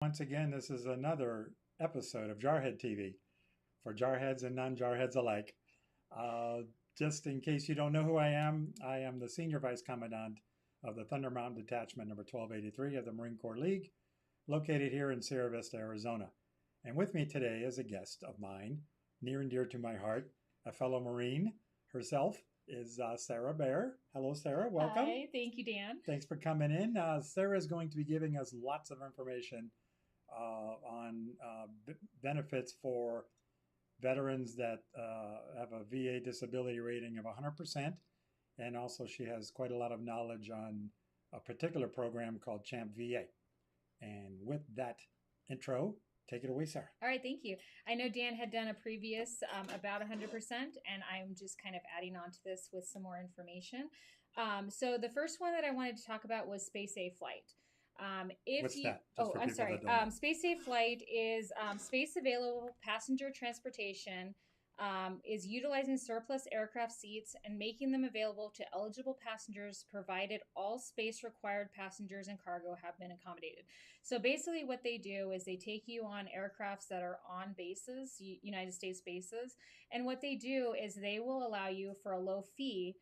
Once again, this is another episode of Jarhead TV for jarheads and non-jarheads alike. Uh, just in case you don't know who I am the Senior Vice Commandant of the Thunder Mountain Detachment number 1283 of the Marine Corps League, located here in Sierra Vista, Arizona. And with me today is a guest of mine, near and dear to my heart, a fellow Marine herself, is Sarah Bear. Hello, Sarah. Welcome. Hi, thank you, Dan. Thanks for coming in. Sarah is going to be giving us lots of information on benefits for veterans that have a VA disability rating of 100%. And also, she has quite a lot of knowledge on a particular program called Champ VA. And with that intro, take it away, Sarah. All right, thank you. I know Dan had done a previous about 100%, and I'm just kind of adding on to this with some more information. So the first one that I wanted to talk about was Space Safe Flight. What's that? I'm sorry. Space Safe Flight is space available passenger transportation. Is utilizing surplus aircraft seats and making them available to eligible passengers provided all space required passengers and cargo have been accommodated. So basically what they do is they take you on aircrafts that are on bases, United States bases, and what they do is they will allow you for a low fee,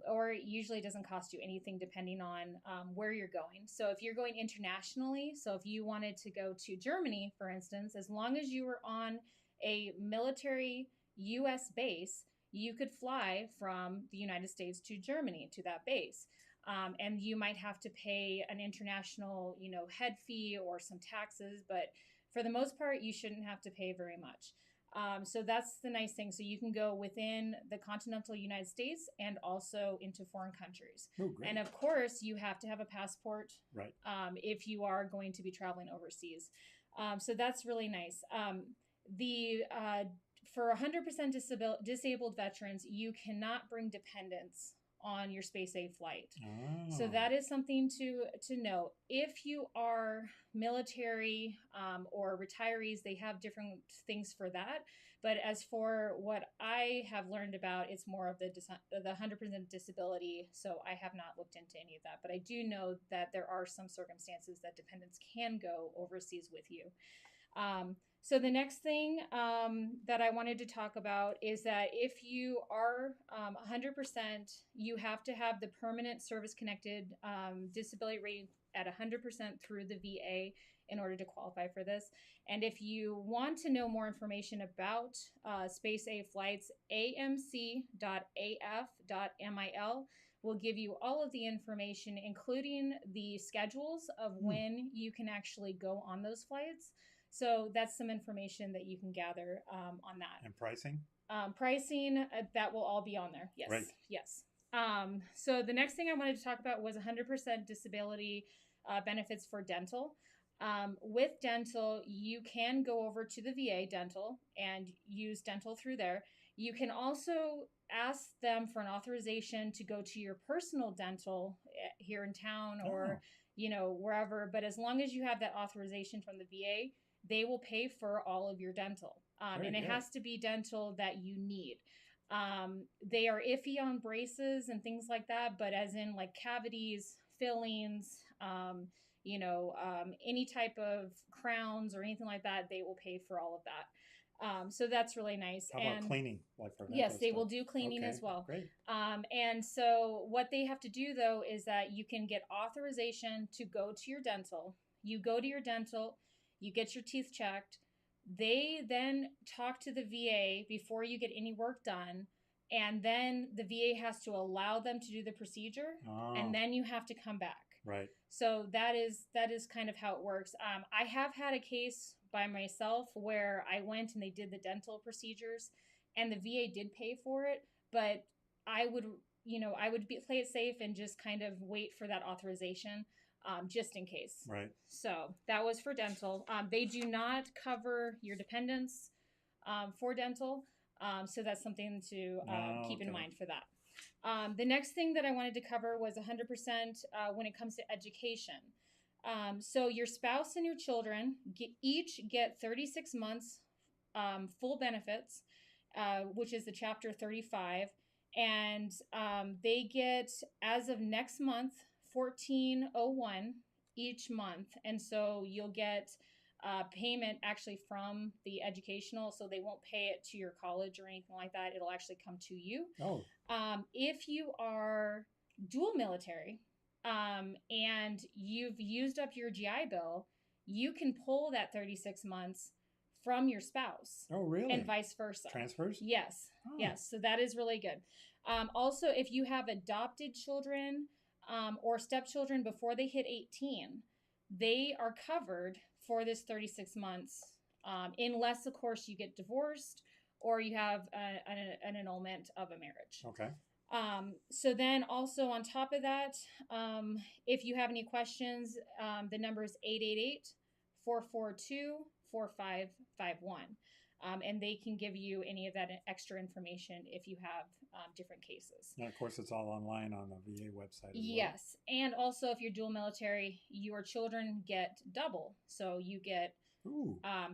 or it usually doesn't cost you anything depending on where you're going. So if you're going internationally, so if you wanted to go to Germany, for instance, as long as you were on a military U.S. base, you could fly from the United States to Germany to that base. And you might have to pay an international, head fee or some taxes, but for the most part, you shouldn't have to pay very much. So that's the nice thing. So you can go within the continental United States and also into foreign countries. Oh, great. And of course, you have to have a passport, right, if you are going to be traveling overseas. So that's really nice. For 100% disabled veterans, you cannot bring dependents on your Space Safe flight. Oh. So that is something to know. If you are military or retirees, they have different things for that. But as for what I have learned about, it's more of the 100% disability. So I have not looked into any of that. But I do know that there are some circumstances that dependents can go overseas with you. So the next thing that I wanted to talk about is that if you are 100%, you have to have the permanent service-connected disability rating at 100% through the VA in order to qualify for this. And if you want to know more information about Space Safe flights, amc.af.mil will give you all of the information, including the schedules of when you can actually go on those flights. So that's some information that you can gather on that. And pricing? Pricing, that will all be on there. Yes. Right. Yes. So the next thing I wanted to talk about was 100% disability benefits for dental. With dental, you can go over to the VA dental and use dental through there. You can also ask them for an authorization to go to your personal dental here in town or, wherever. But as long as you have that authorization from the VA, they will pay for all of your dental. And it has to be dental that you need. They are iffy on braces and things like that, but as in like cavities, fillings, any type of crowns or anything like that, they will pay for all of that. So that's really nice. How about cleaning? Like for yes, they will do cleaning as well. Great. And so what they have to do though is that you can get authorization to go to your dental. You go to your dental, you get your teeth checked. They then talk to the VA before you get any work done. And then the VA has to allow them to do the procedure. And then you have to come back. Right. So that is kind of how it works. I have had a case by myself where I went and they did the dental procedures and the VA did pay for it. But I would play it safe and just kind of wait for that authorization. Just in case. Right. So that was for dental. They do not cover your dependents for dental. So that's something to keep in mind for that. The next thing that I wanted to cover was 100% when it comes to education. So your spouse and your children each get 36 months full benefits, which is the Chapter 35. And they get, as of next month, 1401 each month. And so you'll get payment actually from the educational, so they won't pay it to your college or anything like that. It'll actually come to you. Oh, If you are dual military and you've used up your GI Bill, you can pull that 36 months from your spouse. oh, really? And vice versa. Transfers? Yes. Oh. Yes. So that is really good. Also, if you have adopted children or stepchildren before they hit 18, they are covered for this 36 months, unless, of course, you get divorced or you have an annulment of a marriage. Okay. So then also on top of that, if you have any questions, the number is 888-442-4551. And they can give you any of that extra information if you have different cases. And of course, it's all online on the VA website as Yes. And also, if you're dual military, your children get double. So you get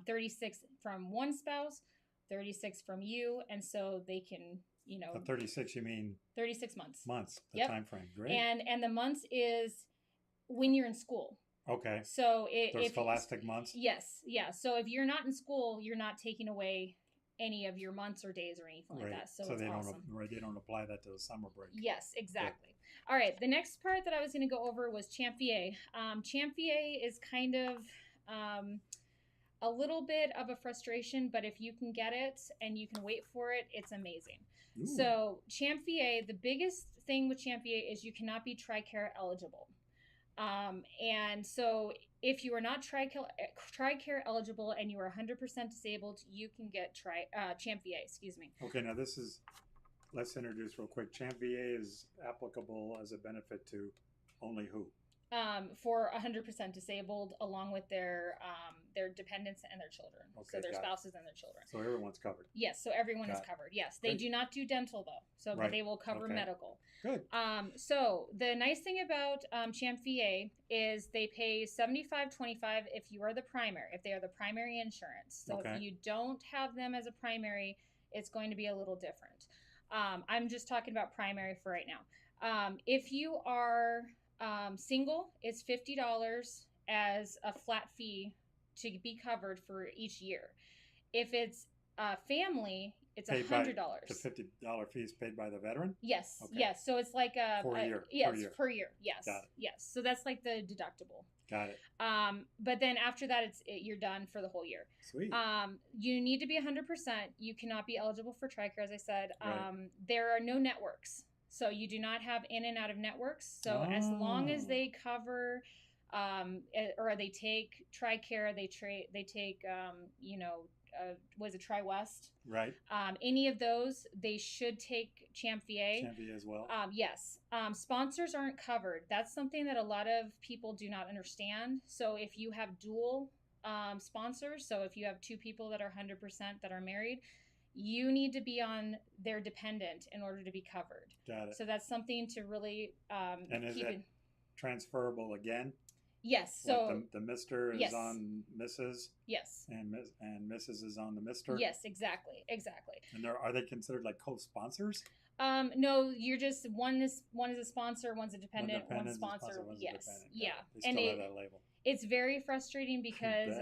36 from one spouse, 36 from you. And so they can, The 36, you mean? 36 months. The Yep. time frame. Great. And the months is when you're in school. Okay. So Those scholastic months? Yes. Yeah. So if you're not in school, you're not taking away any of your months or days or anything like that. So it's they awesome. they don't apply that to the summer break. Yes, exactly. Good. All right. The next part that I was going to go over was Champ VA. Champ VA is kind of a little bit of a frustration, but if you can get it and you can wait for it, it's amazing. Ooh. So Champ VA, the biggest thing with Champ VA is you cannot be TRICARE eligible. And so if you are not TRICARE eligible and you are 100% disabled, you can get Champ VA, excuse me. Okay, now let's introduce real quick. Champ VA is applicable as a benefit to only who? For 100% disabled, along with their dependents and their children. Okay, so their spouses and their children. So everyone's covered. Yes, so everyone is covered. Yes, they do not do dental though, so but they will cover medical. Good. So the nice thing about Champ VA is they pay $75.25 if you are the primary, if they are the primary insurance. So if you don't have them as a primary, it's going to be a little different. I'm just talking about primary for right now. If you are single, it's $50 as a flat fee to be covered for each year. If it's family, it's $100. The $50 fee is paid by the veteran? Yes. Okay. Yes. So it's like per year. Yes, per year. Yes. Got it. Yes. So that's like the deductible. Got it. But then after that, you're done for the whole year. Sweet. You need to be 100%. You cannot be eligible for TRICARE, as I said. Right. There are no networks. So you do not have in and out of networks. So as long as they cover, or they take TRICARE, they take, was it TriWest? Right. Any of those, they should take Champ VA. Champ VA as well. Yes. Sponsors aren't covered. That's something that a lot of people do not understand. So if you have dual sponsors, so if you have two people that are 100% that are married, you need to be on their dependent in order to be covered. Got it. So that's something to really and is it transferable again? Yes. So like the Mr. is on Mrs. Yes. And Mrs. is on the Mr. Yes, exactly. And are they considered like co-sponsors? No, you're just one is a sponsor, one's a dependent, one's sponsor. Yes. Yeah. They still have that label. It's very frustrating because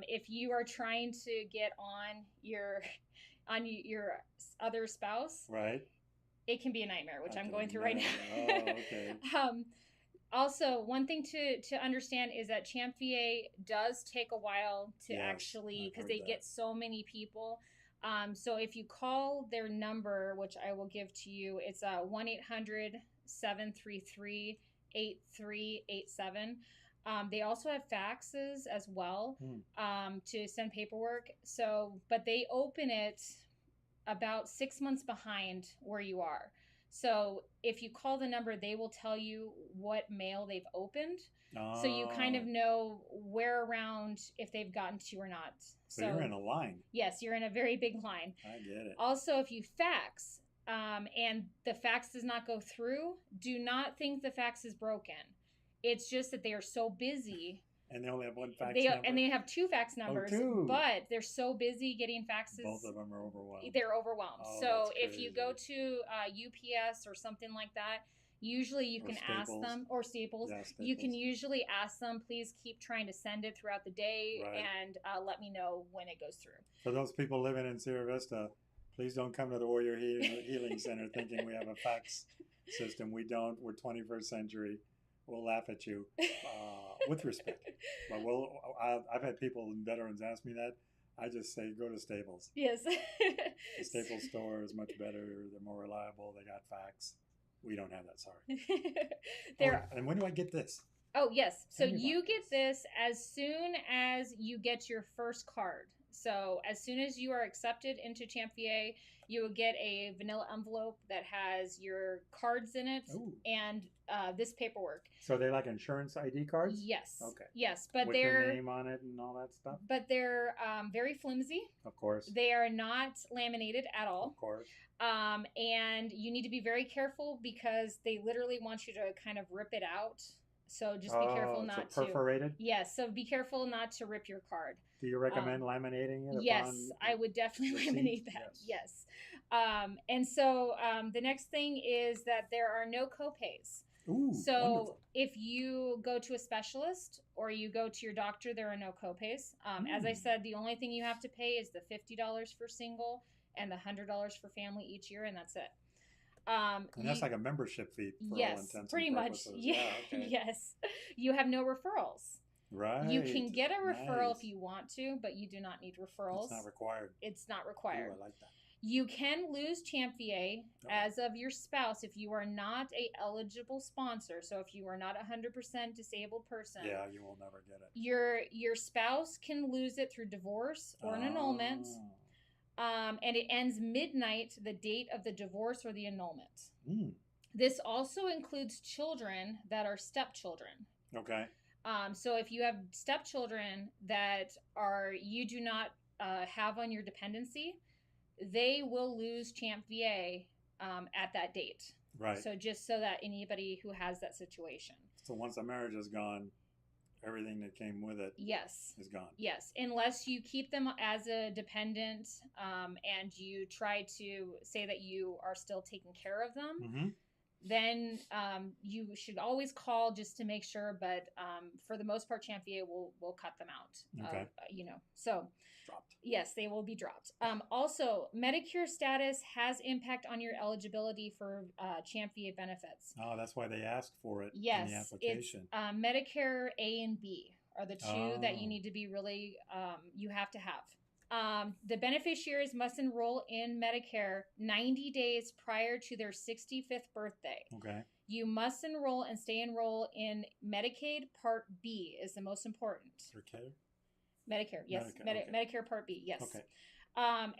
if you are trying to get on your other spouse, right, it can be a nightmare, which I'm going through right now. Oh, okay. Also, one thing to understand is that Champ VA does take a while to actually, because they get so many people. So if you call their number, which I will give to you, it's 1-800-733-8387. They also have faxes as well to send paperwork. So, but they open it about 6 months behind where you are. So if you call the number, they will tell you what mail they've opened. Oh. So you kind of know where around if they've gotten to you or not. So you're in a line. Yes, you're in a very big line. I get it. Also, if you fax and the fax does not go through, do not think the fax is broken. It's just that they are so busy. And they only have one fax number? And they have two fax numbers, but they're so busy getting faxes. Both of them are overwhelmed. They're overwhelmed. Oh, so if you go to UPS or something like that, Usually you Or can ask Staples. them, or Staples. Yeah, You can Staples. usually ask them, please keep trying to send it throughout the day Right. and let me know when it goes through. For those people living in Sierra Vista, please don't come to the Warrior Healing Center thinking we have a fax system. We don't. We're 21st century. We'll laugh at you with respect. But I've had people and veterans ask me that. I just say go to Staples. Yes. The Staples store is much better. They're more reliable. They got fax. We don't have that. Sorry. And when do I get this? Oh, yes. So you get this as soon as you get your first card. So as soon as you are accepted into Champ VA, you will get a vanilla envelope that has your cards in it. Ooh. And this paperwork. So they're like insurance ID cards? Yes. Okay. Yes, but with they're your name on it and all that stuff? But they're very flimsy. Of course. They are not laminated at all. Of course. And you need to be very careful because they literally want you to kind of rip it out. So just be careful not to. Perforated? Yes. So be careful not to rip your card. Do you recommend laminating it? Yes, I would definitely laminate that. Yes. And so the next thing is that there are no copays. Ooh, so wonderful. If you go to a specialist or you go to your doctor, there are no copays. As I said, the only thing you have to pay is the $50 for single and the $100 for family each year, and that's it. And that's like a membership fee for all intents pretty and much. purposes. Yeah. Okay. Yes. You have no referrals. Right. You can get a referral if you want to, but you do not need referrals. It's not required. It's not required. Ooh, I like that. You can lose Champ VA as of your spouse if you are not a eligible sponsor. So if you are not 100% disabled person, yeah, you will never get it. Your spouse can lose it through divorce or an annulment. And it ends midnight, the date of the divorce or the annulment. This also includes children that are stepchildren. Okay. So if you have stepchildren that you do not have on your dependency, they will lose Champ VA at that date. Right. So just so that anybody who has that situation. So once a marriage is gone, everything that came with it is gone. Yes, unless you keep them as a dependent and you try to say that you are still taking care of them, then you should always call just to make sure. But for the most part, Champ VA will cut them out. Okay. So dropped. Yes, they will be dropped. Also, Medicare status has impact on your eligibility for Champ VA benefits. Oh, that's why they ask for it in the application. It's Medicare A and B are the two that you need to be really, you have to have. The beneficiaries must enroll in Medicare 90 days prior to their 65th birthday. Okay. You must enroll and stay enrolled in Medicaid Part B is the most important. Medicare, yes. Medicare Part B, yes. Okay.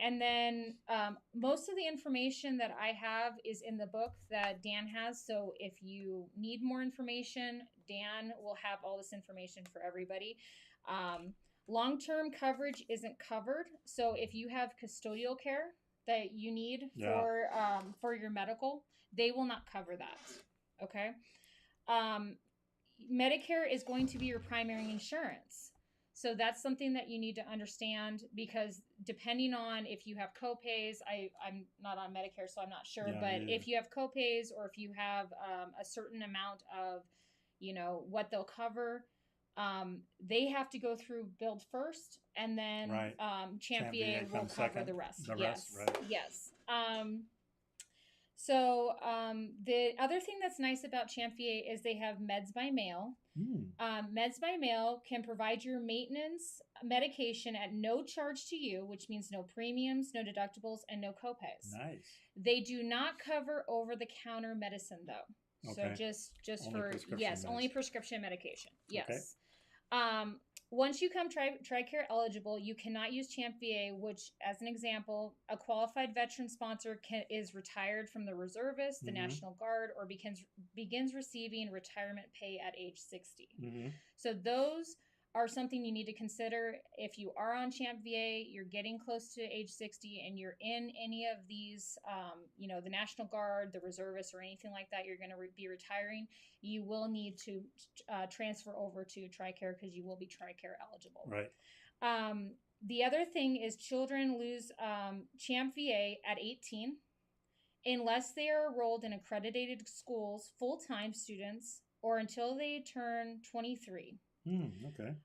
And then most of the information that I have is in the book that Dan has. So if you need more information, Dan will have all this information for everybody. Long-term coverage isn't covered. So if you have custodial care that you need for your medical, they will not cover that. Okay. Medicare is going to be your primary insurance. So that's something that you need to understand because depending on if you have copays, I'm not on Medicare, so I'm not sure. If you have copays or if you have a certain amount of, what they'll cover, they have to go through build first, and then Champ VA will cover the rest. Yes. So the other thing that's nice about Champ VA is they have meds by mail. Meds by mail can provide your maintenance medication at no charge to you, which means no premiums, no deductibles, and no copays. Nice. They do not cover over-the-counter medicine, though. Okay. So just only prescription medication. Yes. Okay. Once you come TRICARE eligible, you cannot use Champ VA, which, as an example, a qualified veteran sponsor is retired from the reservist, the National Guard, or begins receiving retirement pay at age 60. So those are something you need to consider. If you are on Champ VA, you're getting close to age 60, and you're in any of these, the National Guard, the reservists, or anything like that, you're going to be retiring, you will need to transfer over to TRICARE because you will be TRICARE eligible. Right. The other thing is children lose Champ VA at 18, unless they are enrolled in accredited schools, full-time students, or until they turn 23. Okay.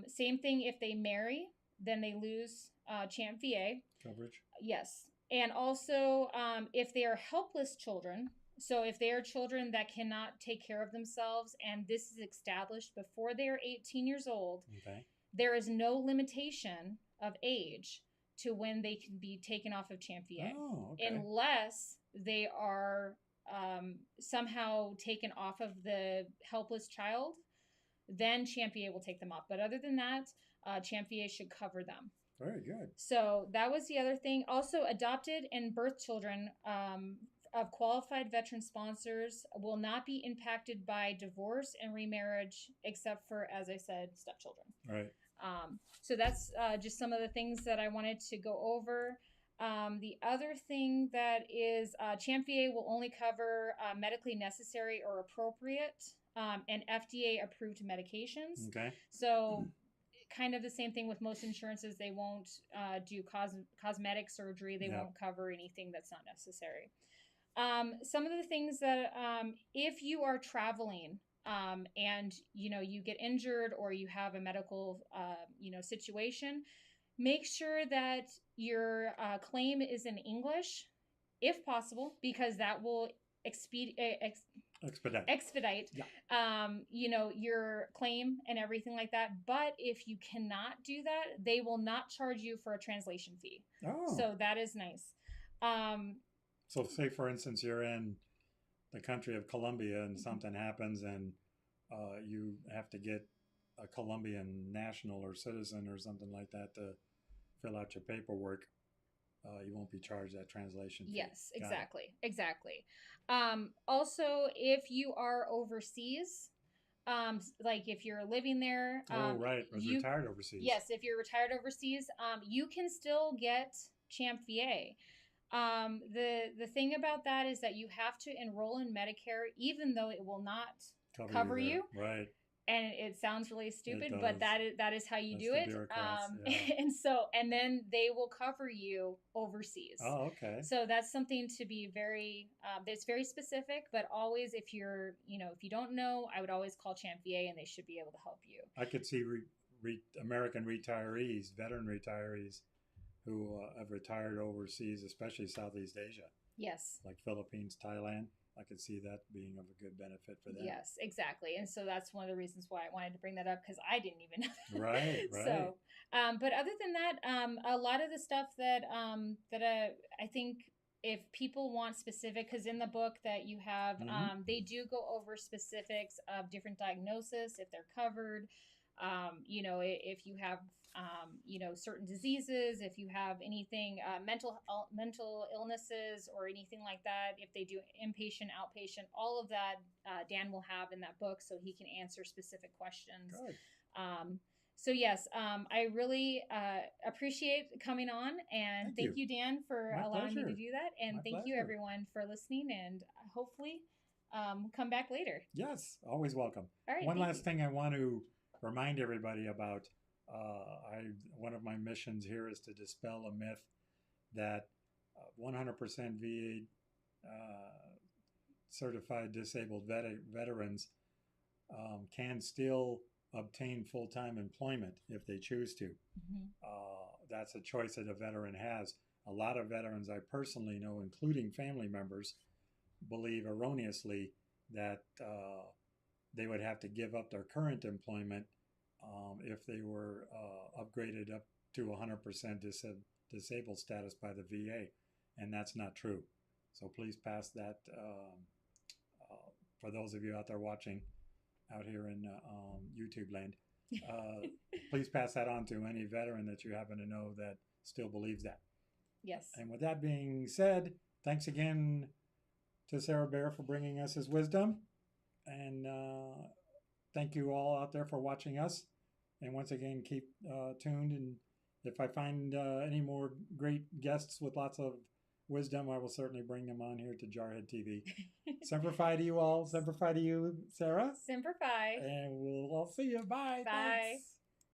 Same thing if they marry, then they lose Champ VA coverage. Yes. And also, if they are helpless children, so if they are children that cannot take care of themselves, and this is established before they are 18 years old, Okay. there is no limitation of age to when they can be taken off of Champ VA, okay. unless they are somehow taken off of the helpless child. Then Champ VA will take them off. But other than that, Champ VA should cover them. Very good. So that was the other thing. Also, adopted and birth children of qualified veteran sponsors will not be impacted by divorce and remarriage, except for, as I said, stepchildren. Right. So that's just some of the things that I wanted to go over. The other thing that is Champ VA will only cover medically necessary or appropriate and FDA approved medications. Okay. So kind of the same thing with most insurances. They won't do cosmetic surgery. They won't cover anything that's not necessary. Some of the things that if you are traveling and you get injured or you have a medical situation, make sure that your claim is in English if possible, because that will expedite your claim and everything like that. But if you cannot do that, they will not charge you for a translation fee. So that is nice. So say, for instance, you're in the country of Colombia and something happens and you have to get a Colombian national or citizen or something like that to fill out your paperwork. You won't be charged that translation fee. Yes, exactly. Also, if you are overseas, like if you're living there, right, retired overseas. Yes, if you're retired overseas, you can still get Champ VA. The thing about that is that you have to enroll in Medicare, even though it will not cover you. Right. And it sounds really stupid, but that is how you do it. And then they will cover you overseas. Oh, okay. So that's something to be very, it's very specific, but always if you're, if you don't know, I would always call Champ VA and they should be able to help you. I could see American retirees, veteran retirees who have retired overseas, especially Southeast Asia. Yes. Like Philippines, Thailand. I could see that being of a good benefit for them. Yes, exactly. And so that's one of the reasons why I wanted to bring that up, because I didn't even know. Right. So, but other than that, a lot of the stuff that I think if people want specific, because in the book that you have, they do go over specifics of different diagnoses, if they're covered, if you have certain diseases, if you have anything, mental illnesses or anything like that, if they do inpatient, outpatient, all of that, Dan will have in that book, so he can answer specific questions. Good. So yes, I really appreciate coming on, and thank you, Dan, for allowing me to do that, and thank you everyone for listening, and hopefully come back later. Yes, always welcome. All right. One last thing I want to remind everybody about. One of my missions here is to dispel a myth that 100% VA certified disabled veterans can still obtain full-time employment if they choose to. That's a choice that a veteran has. A lot of veterans I personally know, including family members, believe erroneously that they would have to give up their current employment if they were upgraded up to 100% disabled status by the VA, and that's not true. So please pass that, for those of you out there watching out here in YouTube land, please pass that on to any veteran that you happen to know that still believes that. Yes. And with that being said, thanks again to Sarah Bear for bringing us his wisdom, and thank you all out there for watching us. And once again, keep tuned. And if I find any more great guests with lots of wisdom, I will certainly bring them on here to Jarhead TV. Semper Fi to you all. Semper Fi to you, Sarah. Semper Fi. And we'll all see you. Bye. Bye. Thanks.